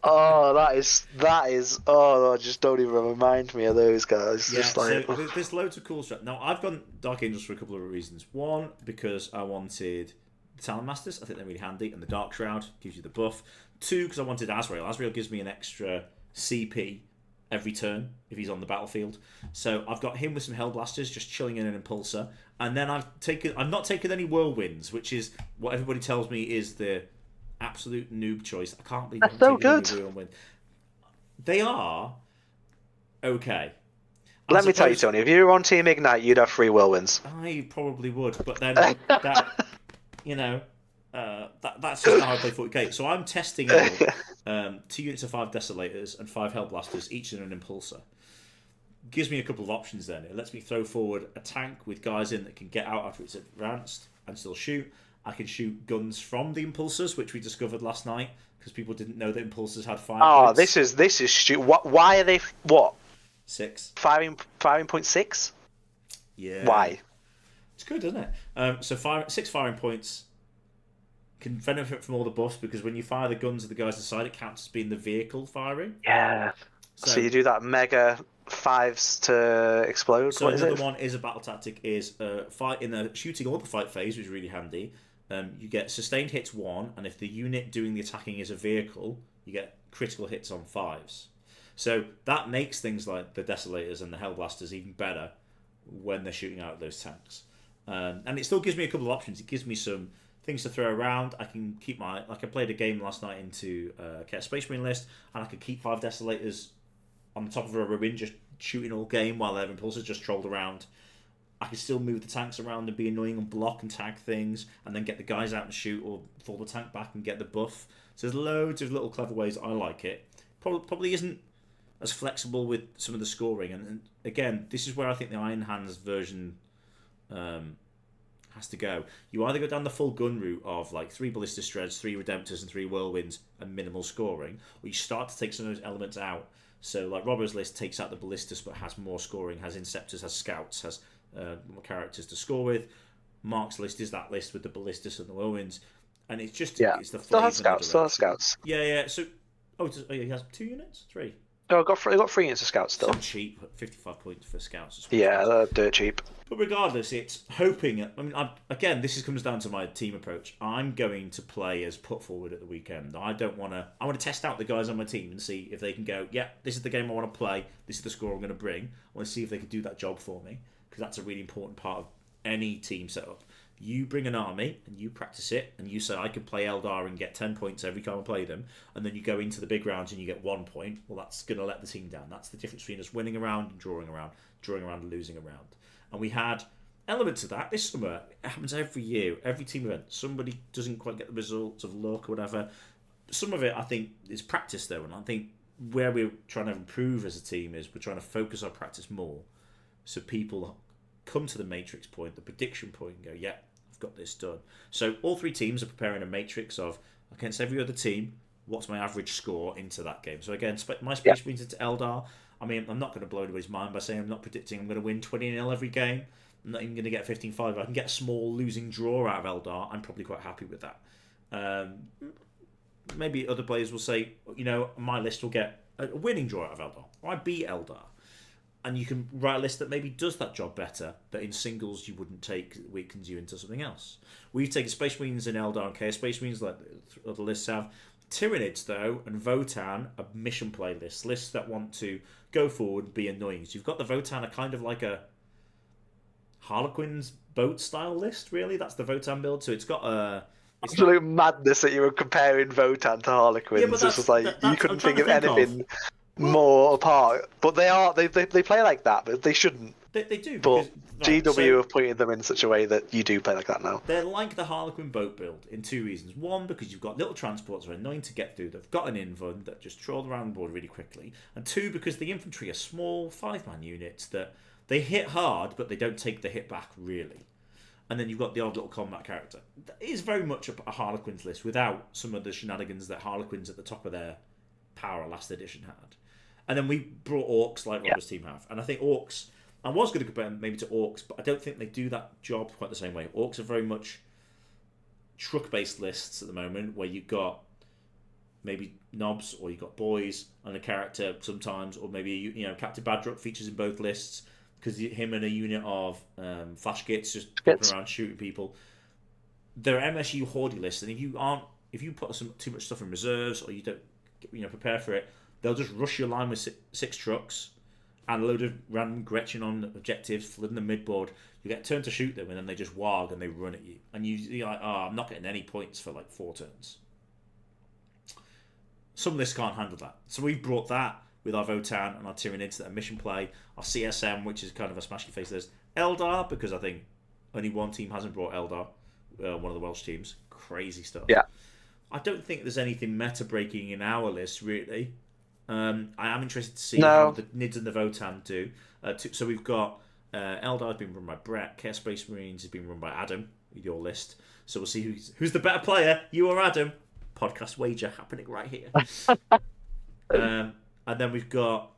Oh, that is. Oh, just don't even remind me of those guys. Yeah, just like... so there's loads of cool stuff. Now I've gone Dark Angels for a couple of reasons. One, because I wanted the Talon Masters. I think they're really handy, and the Dark Shroud gives you the buff. 2, because I wanted Azrael. Azrael gives me an extra CP every turn if he's on the battlefield. So I've got him with some Hellblasters just chilling in an Impulsor. And then I've not taken any Whirlwinds, which is what everybody tells me is the absolute noob choice. I can't believe that's so good. Whirlwind. They are okay. Let me tell you, Tony, if you were on Team Ignite, you'd have 3 Whirlwinds. I probably would, but then that that's just how I play 40k. So I'm testing out 2 units of 5 Desolators and 5 Hellblasters, each in an Impulsor. Gives me a couple of options then. It lets me throw forward a tank with guys in that can get out after it's advanced and still shoot. I can shoot guns from the Impulsors, which we discovered last night because people didn't know that Impulsors had 5 points. This is stupid. Why are they what? 6. Firing point 6? Yeah. Why? It's good, isn't it? So 6 firing points. can benefit from all the buffs because when you fire the guns at the guys inside, it counts as being the vehicle firing. Yeah. So you do that mega 5s to explode. So what is another it? one is a battle tactic is fight in the shooting or the fight phase, which is really handy. You get sustained hits 1, and if the unit doing the attacking is a vehicle, you get critical hits on 5s. So that makes things like the Desolators and the Hellblasters even better when they're shooting out those tanks. And it still gives me a couple of options. It gives me some things to throw around. I can keep I played a game last night into Chaos Space Marine list, and I could keep 5 Desolators on the top of a ruin just shooting all game while their impulsors just trolled around. I could still move the tanks around and be annoying and block and tag things, and then get the guys out and shoot, or fall the tank back and get the buff. So there's loads of little clever ways I like it. Probably isn't as flexible with some of the scoring, and again, this is where I think the Iron Hands version has to go. You either go down the full gun route of like 3 Ballista Shreds, 3 Redemptors, and 3 Whirlwinds, and minimal scoring, or you start to take some of those elements out. So like Robbo's list takes out the Ballistas but has more scoring, has Inceptors, has Scouts, has more characters to score with. Mark's list is that list with the Ballistas and the Whirlwinds, and it's just it's the still has Scouts. Yeah. So he has 2 units, 3. No, I got 3 units of Scouts still. So cheap, 55 points for Scouts. Yeah, they're dirt cheap. But regardless, it's hoping. Again, this comes down to my team approach. I'm going to play as put forward at the weekend. I want to test out the guys on my team and see if they can go, yeah, this is the game I want to play. This is the score I'm going to bring. I want to see if they can do that job for me, because that's a really important part of any team setup. You bring an army and you practice it, and you say I can play Eldar and get 10 points every time I play them, and then you go into the big rounds and you get 1 point. Well, that's going to let the team down. That's the difference between us winning a round and drawing around and losing a round. And we had elements of that this summer. It happens every year, every team event. Somebody doesn't quite get the results of luck or whatever. Some of it, I think, is practice though, and I think where we're trying to improve as a team is we're trying to focus our practice more, so people come to the matrix point, the prediction point, and go, yeah, I've got this done. So all 3 teams are preparing a matrix of, against every other team, what's my average score into that game. So again, my Space Marines into Eldar. I mean, I'm not going to blow anybody's mind by saying I'm not predicting I'm going to win 20-0 every game. I'm not even going to get 15-5. I can get a small losing draw out of Eldar. I'm probably quite happy with that. Maybe other players will say, my list will get a winning draw out of Eldar. Or I beat Eldar. And you can write a list that maybe does that job better, that in singles you wouldn't take, that weakens you into something else. We've taken Space Marines in Eldar and Chaos Space Marines like other lists have. Tyranids, though, and Votan are mission play lists that want to go forward and be annoying. So you've got the Votan are kind of like a Harlequin's boat style list, really. That's the Votan build. So it's got a... Absolute madness that you were comparing Votan to Harlequins. Yeah, but this was like, you couldn't think of anything... more apart, but they play like that, but they shouldn't. They do, but GW have pointed them in such a way that you do play like that now. They're like the Harlequin boat build in 2 reasons. One, because you've got little transports that are annoying to get through. They've got an invuln that just troll around the board really quickly. And 2, because the infantry are small 5-man units that they hit hard, but they don't take the hit back really. And then you've got the odd little combat character. It is very much a Harlequins list without some of the shenanigans that Harlequins at the top of their power last edition had. And then we brought Orcs like Robert's team have. And I think Orcs, I was going to compare them maybe to Orcs, but I don't think they do that job quite the same way. Orcs are very much truck-based lists at the moment, where you've got maybe knobs, or you've got boys and a character sometimes, or maybe Captain Badrock features in both lists, because him and a unit of flash gits just walking around shooting people. They're MSU Hordy lists, and if you put too much stuff in reserves, or you don't prepare for it, they'll just rush your line with 6 trucks and a load of random Gretchen on objectives, flooding the midboard. You get a turn to shoot them, and then they just wog and they run at you. And you're like, I'm not getting any points for like 4 turns. Some lists can't handle that. So we've brought that with our Votan and our Tyranids that are mission play, our CSM, which is kind of a smashy face list, Eldar, because I think only one team hasn't brought Eldar, one of the Welsh teams. Crazy stuff. Yeah. I don't think there's anything meta breaking in our list, really. I am interested to see how the Nids and the Votan do. So we've got Eldar has been run by Brett. Chaos Space Marines has been run by Adam with your list. So we'll see who's the better player, you or Adam. Podcast wager happening right here. And then we've got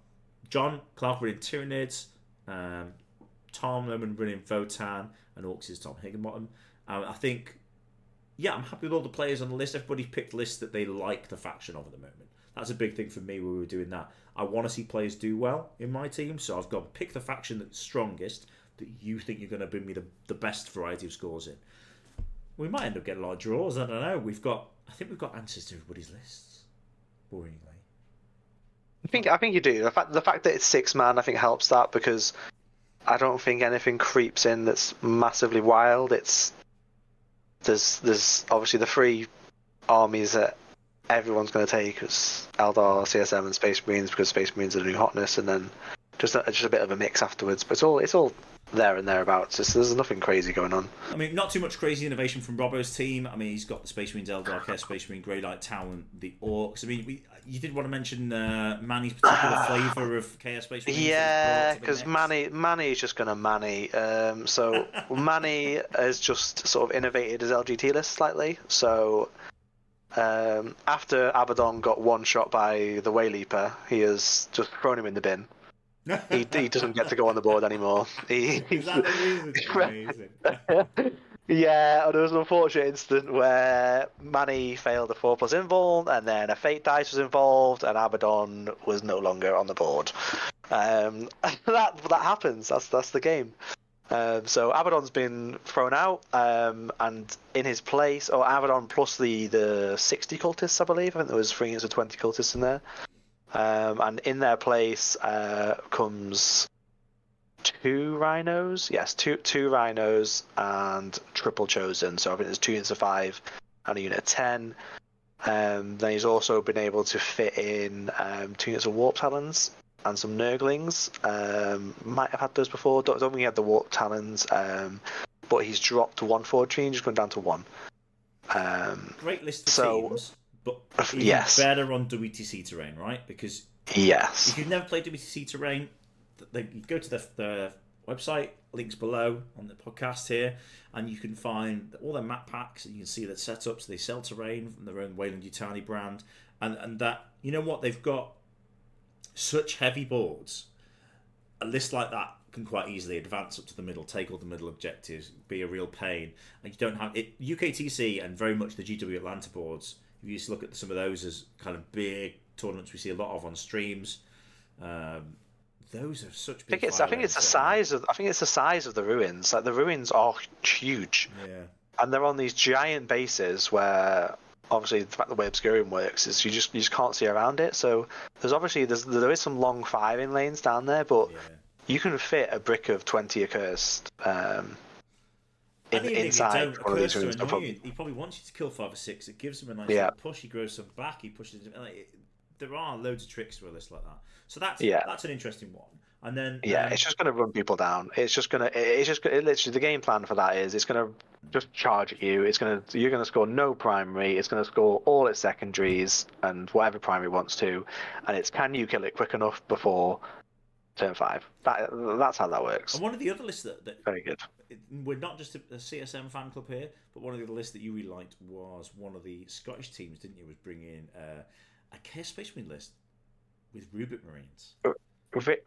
John Clark running Tyranids, Tom Lohman running Votan, and Orcs is Tom Higginbottom. I think yeah, I'm happy with all the players on the list. Everybody's picked lists that they like the faction of at the moment. That's a big thing for me when we were doing that. I want to see players do well in my team, so I've got to pick the faction that's strongest, that you think you're going to bring me the best variety of scores in. We might end up getting a lot of draws. I don't know. I think we've got answers to everybody's lists. Boringly. I think you do. The fact that it's 6-man, I think helps that, because I don't think anything creeps in that's massively wild. There's obviously the 3 armies that everyone's going to take. It's Eldar, CSM, and Space Marines, because Space Marines are the new hotness, and then just a bit of a mix afterwards. But it's all there and thereabouts. There's nothing crazy going on. I mean, not too much crazy innovation from Robbo's team. I mean, he's got the Space Marines Eldar, Chaos Space Marine, Grey Light Talon, the Orcs. I mean, you did want to mention Manny's particular flavour of Chaos Space Marines. Yeah, because Manny is just going to Manny. So Manny has just sort of innovated his LGT list slightly. So after Abaddon got one shot by the Wayleaper, he has just thrown him in the bin. He doesn't get to go on the board anymore. Is that the reason? Amazing. Yeah, there was an unfortunate incident where Manny failed a 4+ invul, and then a Fate dice was involved, and Abaddon was no longer on the board. That happens. That's the game. So Abaddon's been thrown out, and in his place, or Abaddon plus the 60 cultists, I believe. I think there was 3 units of 20 cultists in there. And in their place comes 2 rhinos. Yes, two rhinos and triple chosen. So I think there's 2 units of 5 and a unit of 10. Then he's also been able to fit in 2 units of warp talons and some nurglings. Might have had those before. Don't think he had the warp talons. But he's dropped 1 fortune and just gone down to 1. Great list of teams. But yes, better on WTC terrain, right? Because yes, if you've never played WTC terrain, you go to the website, links below on the podcast here, and you can find all their map packs, and you can see their setups. They sell terrain from their own Wayland Yutani brand, and that, you know what, they've got such heavy boards. A list like that can quite easily advance up to the middle, take all the middle objectives, be a real pain, and you don't have it. UKTC and very much the GW Atlanta boards. If you just look at some of those as kind of big tournaments we see a lot of on streams, those are such big. I think it's the size of the ruins. Like, the ruins are huge. Yeah. And they're on these giant bases where, obviously, the fact the way Obscurium works is you just can't see around it. So there is some long firing lanes down there, but you can fit a brick of 20 accursed inside one of these rooms. He probably wants you to kill 5 or 6. It gives him a nice little push. He grows some back. He pushes. There are loads of tricks to a list like that. So that's an interesting one. And then it's just going to run people down. Literally the game plan for that is it's going to just charge at you. You're going to score no primary. It's going to score all its secondaries and whatever primary wants to. And it's, can you kill it quick enough before turn 5? That's how that works. And one of the other lists that very good. We're not just a CSM fan club here, but one of the other lists that you really liked was one of the Scottish teams, didn't you? Was bringing a Chaos Space Marine list with Rubric Marines.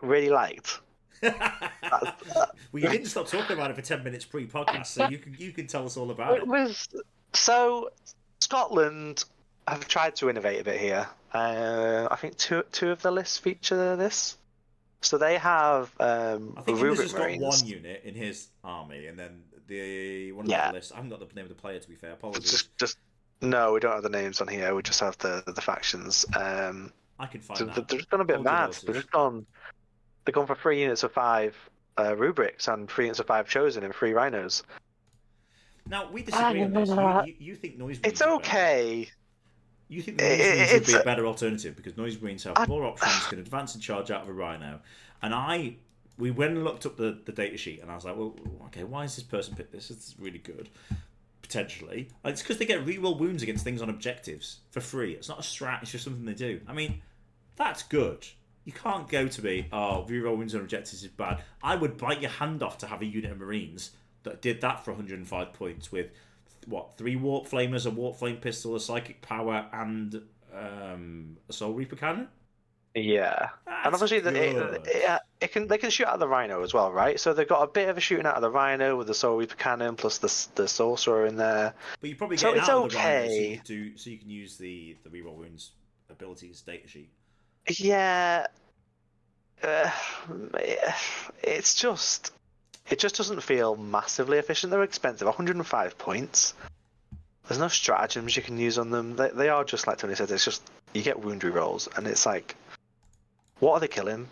Really liked. Well, you didn't stop talking about it for 10 minutes pre-podcast, so you can tell us all about it. So Scotland have tried to innovate a bit here. I think two of the lists feature this. So they have I think Rubric Rubric's got Marines. 1 unit in his army, and then one of the lists. I haven't got the name of the player, to be fair. Apologies. No, we don't have the names on here. We just have the factions. I can find that. They're just gone a bit mad. They've gone for 3 units of 5 rubrics and 3 units of 5 chosen and 3 rhinos. Now we disagree on this. You think noise? It's okay. You think the noise marines would be a better alternative because noise marines have more options, can advance and charge out of a rhino. And we went and looked up the data sheet, and I was like, well, okay, why has this person picked this? It's really good. Potentially. It's because they get reroll wounds against things on objectives for free. It's not a strat, it's just something they do. I mean, that's good. You can't go to me, reroll wounds on objectives is bad. I would bite your hand off to have a unit of Marines that did that for 105 points with, 3 Warp Flamers, a Warp Flame Pistol, a Psychic Power, and a Soul Reaper Cannon? Yeah. That's and obviously they can shoot out the Rhino as well, right? So they've got a bit of a shooting out of the Rhino with the Soul Reaper cannon plus the Sorcerer in there. But you're probably So getting it's out of the Rhino okay. so you can use the reroll wounds ability as data sheet. Yeah, uh, it just doesn't feel massively efficient. They're expensive, 105 points. There's no stratagems you can use on them. They are just like Tony said. It's just you get wound rerolls, and it's like, what are they killing?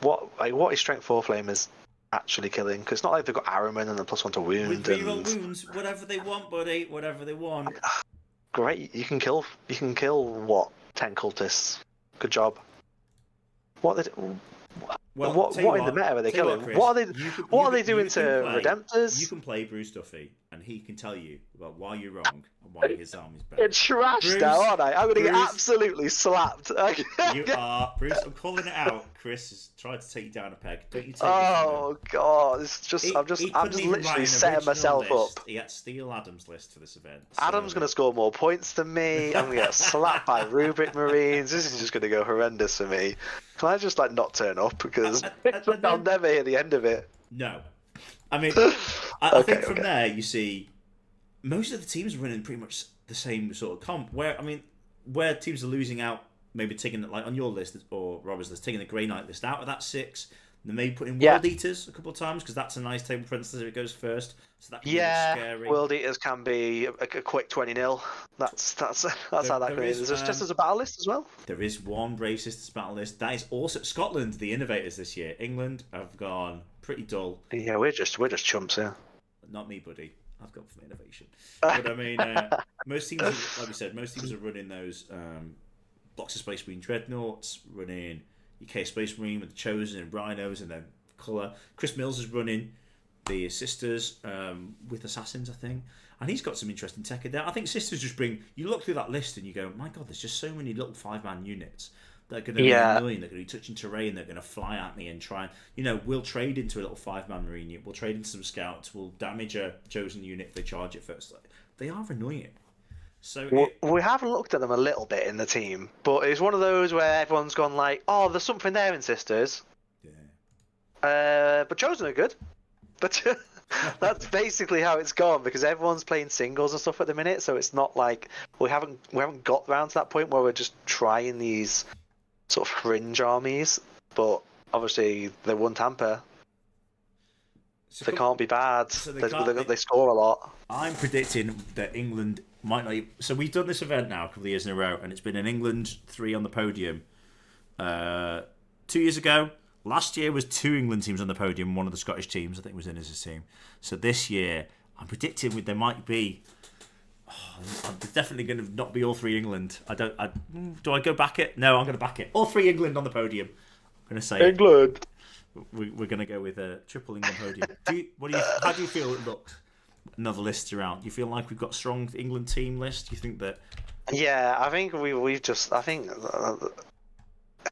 What is Strength 4 Flamers actually killing? Because it's not like they've got Arrowman and a +1 to wound. With reroll wounds, whatever they want, buddy. Whatever they want. Great, you can kill what 10 cultists. Good job. What in the meta are they killing? Chris, what are they doing to Redemptors? You can play Bruce Duffy, and he can tell you about why you're wrong and why his army's better. It's trash now, aren't I? I'm going to get absolutely slapped. You are, Bruce. I'm calling it out. Chris has tried to take you down a peg. Don't you take Oh God! It's just I'm just literally setting myself up. He had to steal Adam's list for this event. Adam's going to score more points than me. I'm going to get slapped by Rubric Marines. This is just going to go horrendous for me. Can I just not turn up because I'll never hear the end of it? No, I mean, I think from there you see most of the teams are running pretty much the same sort of comp. Where teams are losing out, maybe taking it like on your list or Robert's list, taking the Grey Knight list out of that 6. They may put in World Eaters a couple of times because that's a nice table for instance if it goes first. So that can be scary. World Eaters can be a quick 20-0. That's how that goes. There's just as a battle list as well. There is one Brave Sisters battle list. That is also Scotland, the innovators this year. England have gone pretty dull. Yeah, we're just chumps here. Not me, buddy. I've gone for innovation. But I mean, most teams, like we said, most teams are running those blocks of Space Marine Dreadnoughts, running UK Space Marine with the Chosen and Rhinos and then colour. Chris Mills is running the Sisters with Assassins, I think. And he's got some interesting tech in there. I think Sisters just bring... You look through that list and you go, my God, there's just so many little 5-man units that are going to be annoying. They're going to be touching terrain. They're going to fly at me and try and... we'll trade into a little 5-man Marine unit. We'll trade into some Scouts. We'll damage a Chosen unit if they charge it first. They are annoying. So we have looked at them a little bit in the team, but it's one of those where everyone's gone like, "Oh, there's something there in Sisters." Yeah. But Chosen are good. But that's basically how it's gone because everyone's playing singles and stuff at the minute. So it's not like we haven't got around to that point where we're just trying these sort of fringe armies. But obviously they won Tampa. So they can't be bad. So they score a lot. I'm predicting that England might not. So we've done this event now a couple of years in a row, and it's been an England 3 on the podium. 2 years ago, last year was 2 England teams on the podium. One of the Scottish teams, I think, was in as a team. So this year, I'm predicting there might be. There's definitely going to not be all 3 England. Do I go back it? No, I'm going to back it. All 3 England on the podium. I'm going to say England. We're going to go with a triple England podium. How do you feel it looks? Another list around. Do you feel like we've got a strong England team list? Do you think that? Yeah, I think I think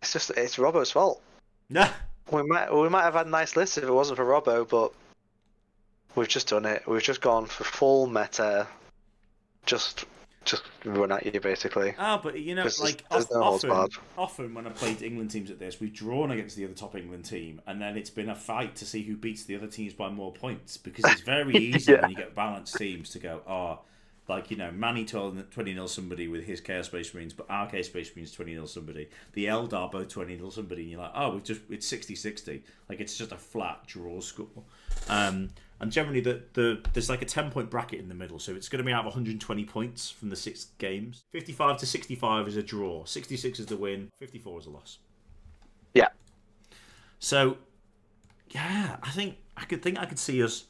it's Robbo's fault. Nah. We might have had a nice list if it wasn't for Robbo, but we've just done it. We've just gone for full meta. Just run at you basically. But often when I played England teams at this, we've drawn against the other top England team, and then it's been a fight to see who beats the other teams by more points because it's very easy when you get balanced teams to go, Manny 20-0 somebody with his Chaos Space Marines, but our Chaos Space Marines 20-0 somebody. The Eldar both 20-0 somebody, and you're like, it's 60-60. Like it's just a flat draw score. And generally, there's like a 10-point bracket in the middle, so it's going to be out of 120 points from the 6 games. 55 to 65 is a draw. 66 is the win. 54 is a loss. Yeah. So, yeah, I could see us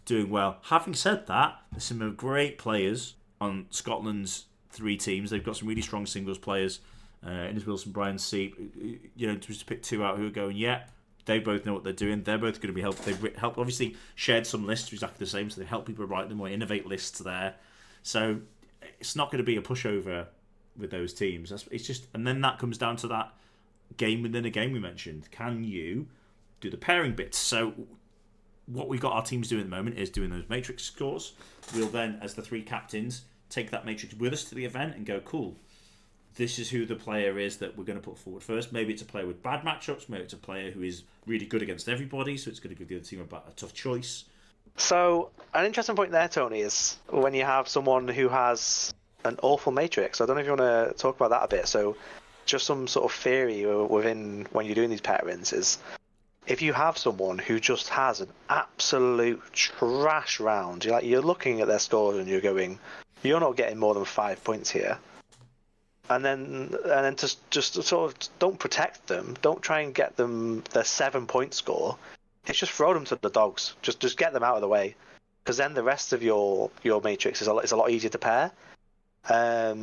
doing well. Having said that, there's some great players on Scotland's 3 teams. They've got some really strong singles players. Innes Wilson, Brian Seep. Just to pick 2 out who are going, they both know what they're doing. They're both going to be helped. They've helped, obviously shared some lists exactly the same, so they help people write them or innovate lists there. So it's not going to be a pushover with those teams. It's just, and then that comes down to that game within a game we mentioned. Can you do the pairing bits? So what we've got our teams doing at the moment is doing those matrix scores. We'll then, as the 3 captains, take that matrix with us to the event and go, cool. this is who the player is that we're going to put forward first. Maybe it's a player with bad matchups. Maybe it's a player who is really good against everybody, so it's going to give the other team a tough choice. So, an interesting point there, Tony, is when you have someone who has an awful matrix. I don't know if you want to talk about that a bit. So, just some sort of theory within when you're doing these pairings is if you have someone who just has an absolute trash round, you're looking at their scores and you're going, you're not getting more than 5 points here. And then just sort of don't protect them. Don't try and get them their 7-point score. It's just throw them to the dogs. Just get them out of the way, because then the rest of your matrix is a lot easier to pair.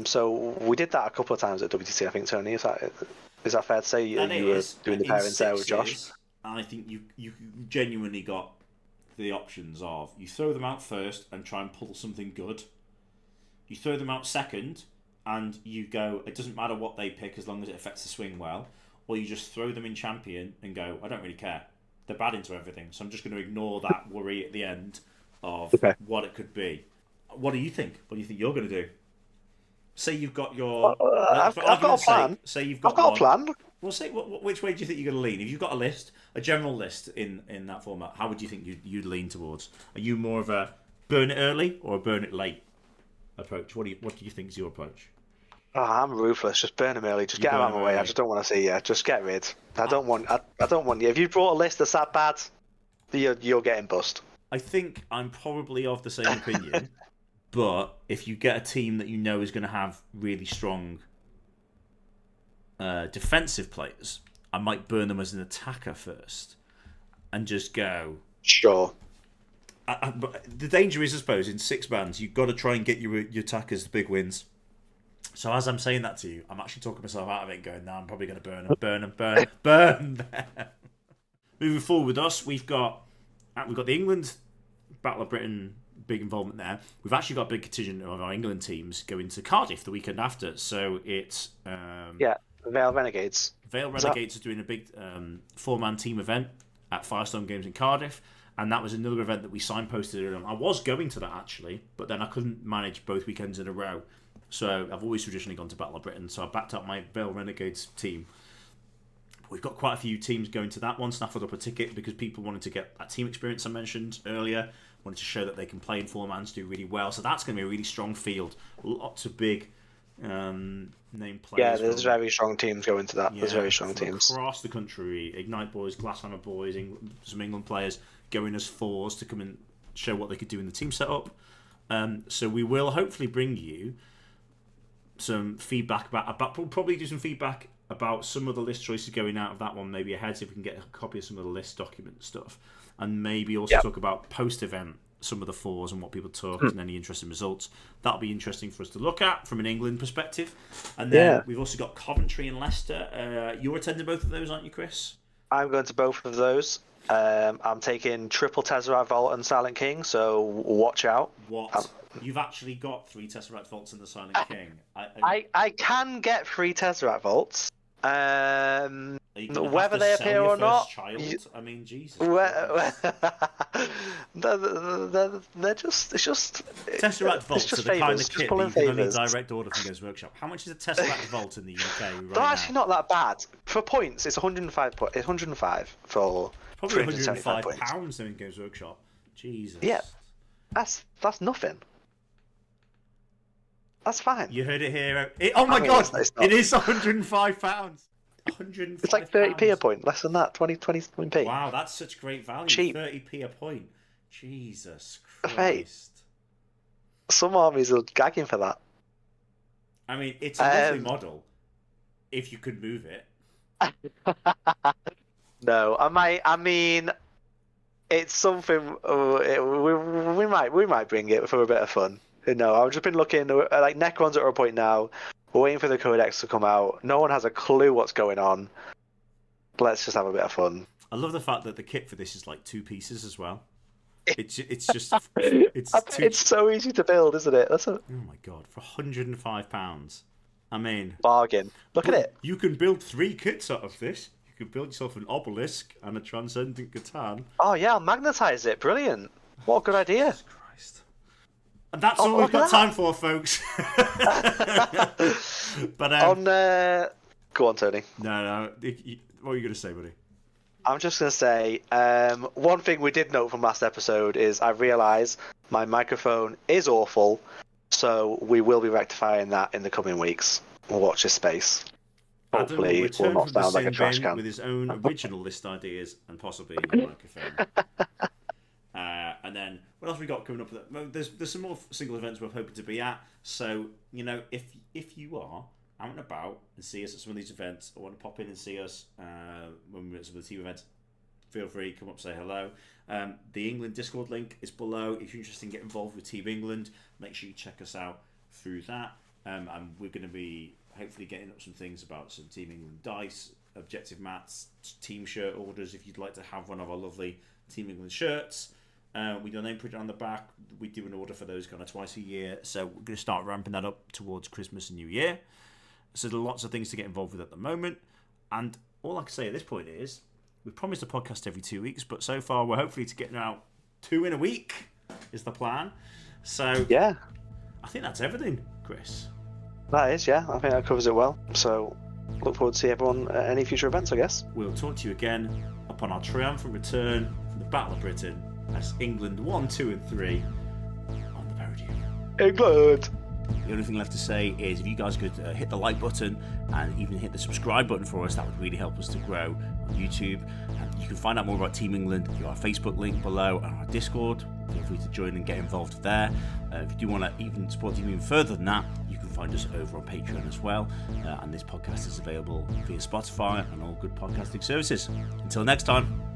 So we did that a couple of times at WTC, I think, Tony. Is that fair to say? You were doing the pairings there with Josh. And I think you genuinely got the options of you throw them out first and try and pull something good. You throw them out second and you go, it doesn't matter what they pick as long as it affects the swing well. Or you just throw them in champion and go, I don't really care. They're bad into everything, so I'm just going to ignore that worry at the end of what it could be. What do you think? What do you think you're going to do? Say you've got your... I've got a plan. Say you've got I've got a plan. Well, say which way do you think you're going to lean? If you've got a list, a general list in that format, how would you think you'd lean towards? Are you more of a burn it early or a burn it late approach? What do you think is your approach? Oh, I'm ruthless. Just burn them early. Just get them out of my way. I just don't want to see you. Just get rid. I don't want you. If you brought a list that's that bad, you're getting bust. I think I'm probably of the same opinion. But if you get a team that you know is going to have really strong defensive players, I might burn them as an attacker first and just go. Sure. But the danger is, I suppose, in 6 bands, you've got to try and get your attackers the big wins. So as I'm saying that to you, I'm actually talking myself out of it, going, "No, I'm probably going to burn them." Moving forward with us, we've got the England Battle of Britain, big involvement there. We've actually got a big contingent of our England teams going to Cardiff the weekend after. So it's Vale Renegades. Vale Renegades is doing a big 4-man team event at Firestone Games in Cardiff. And that was another event that we signposted. I was going to that, actually, but then I couldn't manage both weekends in a row. So I've always traditionally gone to Battle of Britain. So I backed up my Vale Renegades team. We've got quite a few teams going to that one. Snaffled up a ticket because people wanted to get that team experience I mentioned earlier. Wanted to show that they can play in 4-mans, do really well. So that's going to be a really strong field. Lots of big name players. Yeah, there's very strong teams going to that. Yeah, there's very strong teams across the country. Ignite boys, Glasshammer boys, some England players going as 4s to come and show what they could do in the team setup. So we will hopefully bring you some feedback about we'll probably do some feedback about some of the list choices going out of that one maybe ahead, so if we can get a copy of some of the list document stuff, and maybe also talk about post-event some of the 4s and what people took and any interesting results. That'll be interesting for us to look at from an England perspective. And then we've also got Coventry and Leicester. You're attending both of those, aren't you, Chris? I'm going to both of those. I'm taking triple Tesseract Vault and Silent King, so watch out. What? You've actually got 3 Tesseract Vaults in the Silent King. I can get 3 Tesseract Vaults. Whether they appear or not, I mean, Jesus. They're just. It's just. Tesseract Vaults are the favors, kind of kit that you can only favors. direct order from Games Workshop. How much is a Tesseract Vault in the UK right They're now? actually not that bad for points. It's 105. It's 105 for probably £105 points in Games Workshop. Jesus. Yeah, that's nothing. That's fine. You heard it here. Oh my God! It is £105. £105. It's like 30p a point, less than that. 20p. Wow, that's such great value. Cheap. 30p a point. Jesus Christ. Hey, some armies are gagging for that. I mean, it's a lovely model if you could move it. No, I mean, it's something. We might bring it for a bit of fun. No, I've just been looking. Like Necrons are at a point now. We're waiting for the Codex to come out. No one has a clue what's going on. Let's just have a bit of fun. I love the fact that the kit for this is like 2 pieces as well. It's so easy to build, isn't it? Oh my God, for £105. I mean, bargain. Look at it. You can build 3 kits out of this. You can build yourself an obelisk and a transcendent Catan. Oh yeah, I'll magnetize it. Brilliant. What a good idea. Jesus Christ. And that's all we've got time for, folks. But go on, Tony. No. What were you going to say, buddy? I'm just going to say, one thing we did note from last episode is I realise my microphone is awful, so we will be rectifying that in the coming weeks. We'll watch this space. Hopefully, it will not sound like a trash can. With his own original list ideas and possibly a new microphone. And then, what else we got coming up? There's some more single events we're hoping to be at. So, if you are out and about and see us at some of these events, or want to pop in and see us when we're at some of the team events, feel free, come up, say hello. The England Discord link is below. If you're interested in getting involved with Team England, make sure you check us out through that. And we're going to be hopefully getting up some things about some Team England dice, objective mats, team shirt orders if you'd like to have one of our lovely Team England shirts. We do a name print on the back. We do an order for those kind of twice a year. So we're going to start ramping that up towards Christmas and New Year. So there are lots of things to get involved with at the moment. And all I can say at this point is we promised a podcast every 2 weeks, but so far we're hopefully to getting out 2 in a week is the plan. So yeah, I think that's everything, Chris. That is, yeah. I think that covers it well. So look forward to see everyone at any future events, I guess. We'll talk to you again upon our triumphant return from the Battle of Britain as England 1, 2 and 3 on the podium. England! The only thing left to say is if you guys could hit the like button and even hit the subscribe button for us, that would really help us to grow on YouTube. And you can find out more about Team England through our Facebook link below and our Discord. Feel free to join and get involved there. If you do want to even support Team even further than that, you can find us over on Patreon as well. And this podcast is available via Spotify and all good podcasting services. Until next time.